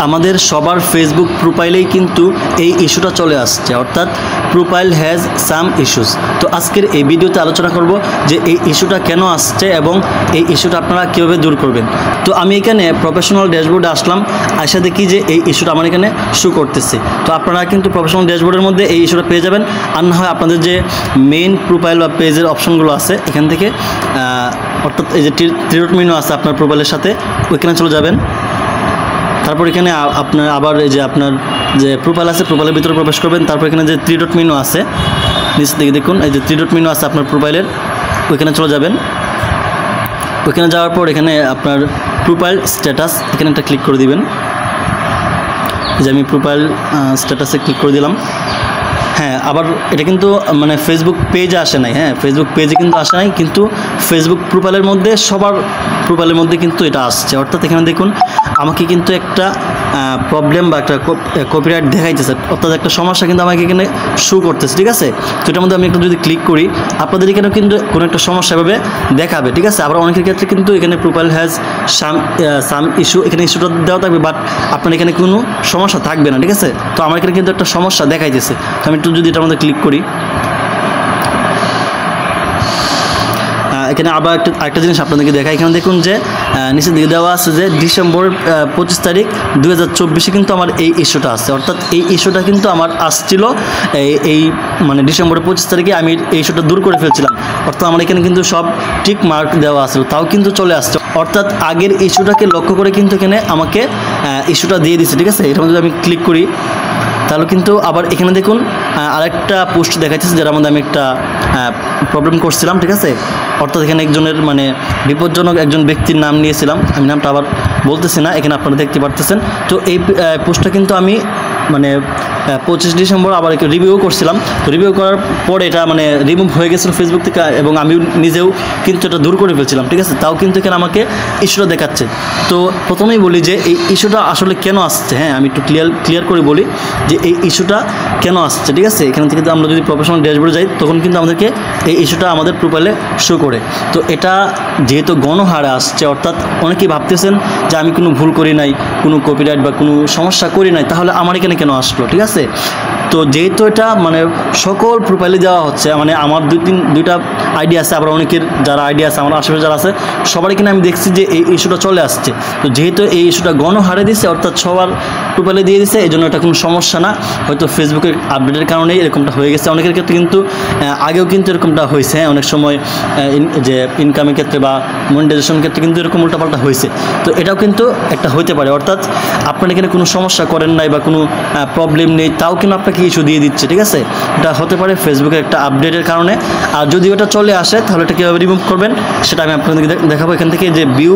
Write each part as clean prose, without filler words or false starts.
আমাদের সবার ফেসবুক প্রোফাইলেই কিন্তু এই ইস্যুটা চলে আসছে, অর্থাৎ প্রোফাইল হ্যাজ সাম ইস্যুস। তো আজকের এই ভিডিওতে আলোচনা করব যে এই ইস্যুটা কেন আসছে এবং এই ইস্যুটা আপনারা কীভাবে দূর করবেন। তো আমি এখানে প্রফেশনাল ড্যাশবোর্ডে আসলাম, আশা দেখি যে এই ইস্যুটা আমার এখানে শো করতেছে। তো আপনারা কিন্তু প্রফেশনাল ড্যাশবোর্ডের মধ্যে এই ইস্যুটা পেয়ে যাবেন, আর না হয় আপনাদের যে মেইন প্রোফাইল বা পেজের অপশনগুলো আছে এখান থেকে অর্থাৎ এই যে থ্রি ডট মেনু আছে আপনার প্রোফাইলের সাথে, ওইখানে চলে যাবেন। তারপর এখানে আপনার আবার এই যে আপনার যে প্রোফাইল আছে প্রোফাইলের ভিতরে প্রবেশ করবেন। তারপর এখানে যে থ্রি ডট মেনু আছে নিচ থেকে দেখুন, এই যে থ্রি ডট মেনু আছে আপনার প্রোফাইলের, ওইখানে চলে যাবেন। ওইখানে যাওয়ার পর এখানে আপনার প্রোফাইল স্ট্যাটাস এখানে একটা ক্লিক করে দিবেন। যে আমি প্রোফাইল স্ট্যাটাসে ক্লিক করে দিলাম। হ্যাঁ, আবার এটা কিন্তু মানে ফেসবুক পেজে আসে নাই, হ্যাঁ ফেসবুক পেজে কিন্তু আসে নাই, কিন্তু ফেসবুক প্রোফাইলের মধ্যে সবার প্রোফাইলের মধ্যে কিন্তু এটা আসছে। অর্থাৎ এখানে দেখুন আমাকে কিন্তু একটা প্রবলেম বা একটা কপিরাইট দেখাইতেছে, অর্থাৎ একটা সমস্যা কিন্তু আমাকে এখানে শো করতেছে, ঠিক আছে। তো এটার মধ্যে আমি একটু যদি ক্লিক করি আপনাদের এখানেও কিন্তু কোনো একটা সমস্যা এভাবে দেখাবে, ঠিক আছে। আবার অনেকের ক্ষেত্রে কিন্তু এখানে প্রোফাইল হ্যাজ সাম ইস্যু, এখানে ইস্যুটা দেওয়া থাকবে, বাট আপনার এখানে কোনো সমস্যা থাকবে না, ঠিক আছে। তো আমার এখানে কিন্তু একটা সমস্যা দেখাইতেছে। তো আমি একটু যদি এটার মধ্যে ক্লিক করি, এখানে আবার একটা জিনিস আপনাদেরকে দেখাই। এখানে দেখুন যে নিচের দিকে দেওয়া আছে যে ডিসেম্বর 25 তারিখ 2024 কিন্তু আমার এই ইস্যুটা আসছে। অর্থাৎ এই ইস্যুটা কিন্তু আমার আসছিল এই মানে ডিসেম্বরের 25 তারিখে আমি এই ইস্যুটা দূর করে ফেলছিলাম। অর্থাৎ আমার এখানে কিন্তু সব টিক মার্ক দেওয়া আসছিল, তাও কিন্তু চলে আসছে। অর্থাৎ আগের ইস্যুটাকে লক্ষ্য করে কিন্তু এখানে আমাকে ইস্যুটা দিয়ে দিচ্ছে, ঠিক আছে। এটার মধ্যে আমি ক্লিক করি তাহলে কিন্তু আবার এখানে দেখুন আরেকটা পোস্ট দেখাচ্ছে যার মধ্যে আমি একটা প্রবলেম করছিলাম, ঠিক আছে। অর্থাৎ এখানে একজনের মানে বিপজ্জনক একজন ব্যক্তির নাম নিয়েছিলাম, আমি নামটা আবার বলতেছি না, এখানে আপনারা দেখতে পারতেছেন। তো এই পোস্টটা কিন্তু আমি মানে 25 ডিসেম্বর আবার রিভিউ করছিলাম। তো রিভিউ করার পরে এটা মানে রিমুভ হয়ে গেছিলো ফেসবুক থেকে, এবং আমি নিজেও কিন্তু এটা দূর করে ফেলছিলাম, ঠিক আছে। তাও কিন্তু এখানে আমাকে ইস্যুটা দেখাচ্ছে। তো প্রথমেই বলি যে এই ইস্যুটা আসলে কেন আসছে। হ্যাঁ, আমি একটু ক্লিয়ার করে বলি যে এই ইস্যুটা কেন আসছে, ঠিক আছে। এখান থেকে আমরা যদি প্রফেশনাল ড্যাশবোর্ডে যাই তখন কিন্তু আমাদেরকে এই ইস্যুটা আমাদের প্রোফাইলে শো করে। তো এটা যেহেতু গণহারে আসছে, অর্থাৎ অনেকেই ভাবতেছেন যে আমি কোনো ভুল করি নাই, কোনো কপিরাইট বা কোনো সমস্যা করি নাই, তাহলে আমার এখানে কেন আসলো, ঠিক আছে। তো যেহেতু এটা মানে সকল প্রোফাইলে দেওয়া হচ্ছে, মানে আমার দুইটা আইডিয়া আছে, আবার অনেকের যারা আইডিয়া আছে আমার আশেপাশে যারা আছে সবার কিনা আমি দেখছি যে এই ইস্যুটা চলে আসছে। তো যেহেতু এই ইস্যুটা গণহারে দিচ্ছে, অর্থাৎ সবার প্রোফাইলে দিয়ে দিচ্ছে, এই জন্য এটা কোনো সমস্যা না। হয়তো ফেসবুকের আপডেটের কারণেই এরকমটা হয়ে গেছে। অনেকের ক্ষেত্রে কিন্তু আগেও কিন্তু এরকমটা হয়েছে, হ্যাঁ অনেক সময় যে ইনকামের ক্ষেত্রে বা মনিটাইজেশন ক্ষেত্রে কিন্তু এরকম উল্টাপাল্টা হয়েছে। তো এটাও কিন্তু একটা হতে পারে, অর্থাৎ আপনার এখানে কোনো সমস্যা করেন নাই বা কোনো প্রবলেম নেই, তাও কিন্তু আপনাকে ইস্যু দিয়ে দিচ্ছে, ঠিক আছে। এটা হতে পারে ফেসবুকের একটা আপডেটের কারণে। আর যদি ওটা চলে আসে তাহলে এটা কীভাবে রিমুভ করবেন সেটা আমি আপনাদেরকে দেখাবো। এখান থেকে যে ভিউ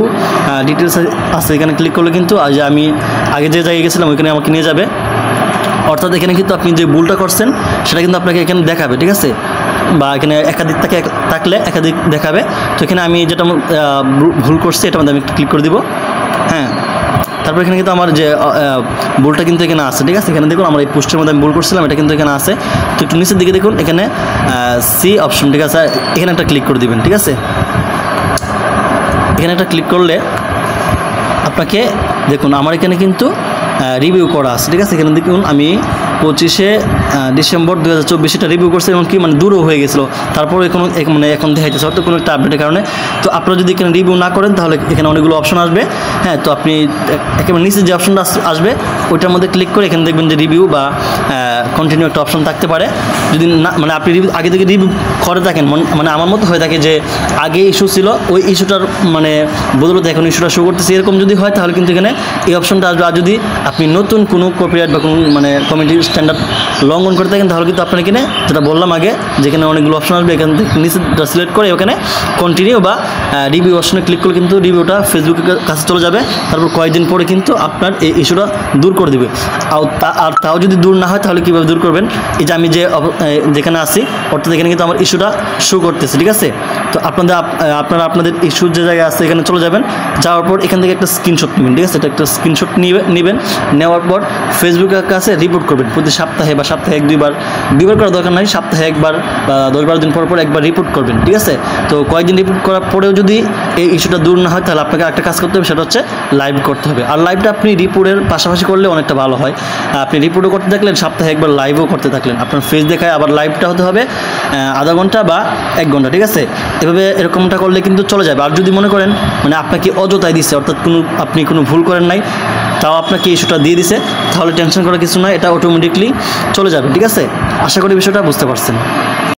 ডিটেলস আছে এখানে ক্লিক করলে কিন্তু যে আমি আগে যে জায়গায় গেছিলাম ওইখানে আমাকে নিয়ে যাবে। অর্থাৎ এখানে কিন্তু আপনি যে ভুলটা করছেন সেটা কিন্তু আপনাকে এখানে দেখাবে, ঠিক আছে। বা এখানে একাধিক থাকলে একাধিক দেখাবে। তো এখানে আমি যেটা ভুল করছি এটার মধ্যে আমি ক্লিক করে দিব। হ্যাঁ, তারপর এখানে কিন্তু আমার যে ভুলটা কিন্তু এখানে আছে, ঠিক আছে। এখানে দেখুন আমার এই পোস্টের মধ্যে আমি ভুল করছিলাম, এটা কিন্তু এখানে আছে। তো একটু নিচের দিকে দেখুন এখানে সি অপশন, ঠিক আছে, এখানে একটা ক্লিক করে দিবেন, ঠিক আছে। এখানে একটা ক্লিক করলে আপনাকে দেখুন আমার এখানে কিন্তু রিভিউ করা আছে, ঠিক আছে। এখানে দেখুন আমি 25 ডিসেম্বর 2024 এটা রিভিউ করছে, এমনকি মানে দূরও হয়ে গেছিলো। তারপরে মানে এখন দেখাইতেছে হয়তো কোনো একটা আপডেটের কারণে। তো আপনারা যদি এখানে রিভিউ না করেন তাহলে এখানে অনেকগুলো অপশন আসবে। হ্যাঁ, তো আপনি একেবারে নিচে যে অপশনটা আসবে ওইটার মধ্যে ক্লিক করে এখানে দেখবেন যে রিভিউ বা কন্টিনিউ একটা অপশন থাকতে পারে। যদি না মানে আপনি আগে থেকে রিভিউ করে থাকেন, মানে আমার মতো হয়ে থাকে যে আগে ইস্যু ছিল ওই ইস্যুটার মানে বদলতে এখন ইস্যুটা শো করতেছে, এরকম যদি হয় তাহলে কিন্তু এখানে এই অপশনটা আসবে। আর যদি আপনি নতুন কোনো কপিরাইট বা কোনো মানে কমিউনিটি স্ট্যান্ডার্ড লঙ্ঘন করে থাকেন তাহলে কিন্তু আপনার এখানে যেটা বললাম আগে, যেখানে অনেকগুলো অপশন আসবে এখান থেকে নিচেটা সিলেক্ট করে ওখানে কন্টিনিউ বা রিভিউ অপশনে ক্লিক করলে কিন্তু রিভিউটা ফেসবুকের কাছে চলে যাবে। তারপর কয়েকদিন পরে কিন্তু আপনার এই ইস্যুটা দূর করে দেবে। আর তাও যদি দূর না হয় তাহলে কীভাবে দূর করবেন, এই যে আমি যেখানে আসি অর্থাৎ এখানে কিন্তু আমার ইস্যুটা শো করতেছে, ঠিক আছে। তো আপনাদের ইস্যুর যে জায়গায় আছে এখানে চলে যাবেন, যাওয়ার পর এখান থেকে একটা স্ক্রিনশট নেবেন, ঠিক আছে। এটা একটা স্ক্রিনশট নেবেন, নেওয়ার পর ফেসবুকের কাছে রিপোর্ট করবেন প্রতি সপ্তাহে বা সপ্তাহে 1-2 বার, 2 বার করার দরকার নাই, সপ্তাহে 1 বার বা 10-12 দিন পর পর একবার রিপোর্ট করবেন, ঠিক আছে? তো কয়েকদিন রিপোর্ট করার পরেও যদি এই ইস্যুটা দূর না হয়, তাহলে আপনাকে একটা কাজ করতে হবে, সেটা হচ্ছে লাইভ করতে হবে। আর লাইভটা আপনি রিপোর্টের পাশাপাশি করলে অনেকটা ভালো হয়। আপনি রিপোর্টও করতে থাকলেন, সপ্তাহে 1 বার লাইভও করতে থাকলেন, আপনার ফেস দেখায় আবার লাইভটা হতে হবে আধা ঘন্টা বা 1 ঘন্টা, ঠিক আছে? এভাবে এরকমটা করলে কিন্তু চলে যাবে। আর যদি মনে করেন মানে আপনাকে অযথায় দিচ্ছে, অর্থাৎ আপনি কোনো ভুল করেন নাই, তাও আপনাকে ইস্যুটা দিয়ে দিছে, তাহলে টেনশন করার কিছু নয়, এটা অটোমেটিকলি চলে যাবে, ঠিক আছে? আশা করি বিষয়টা বুঝতে পারছেন।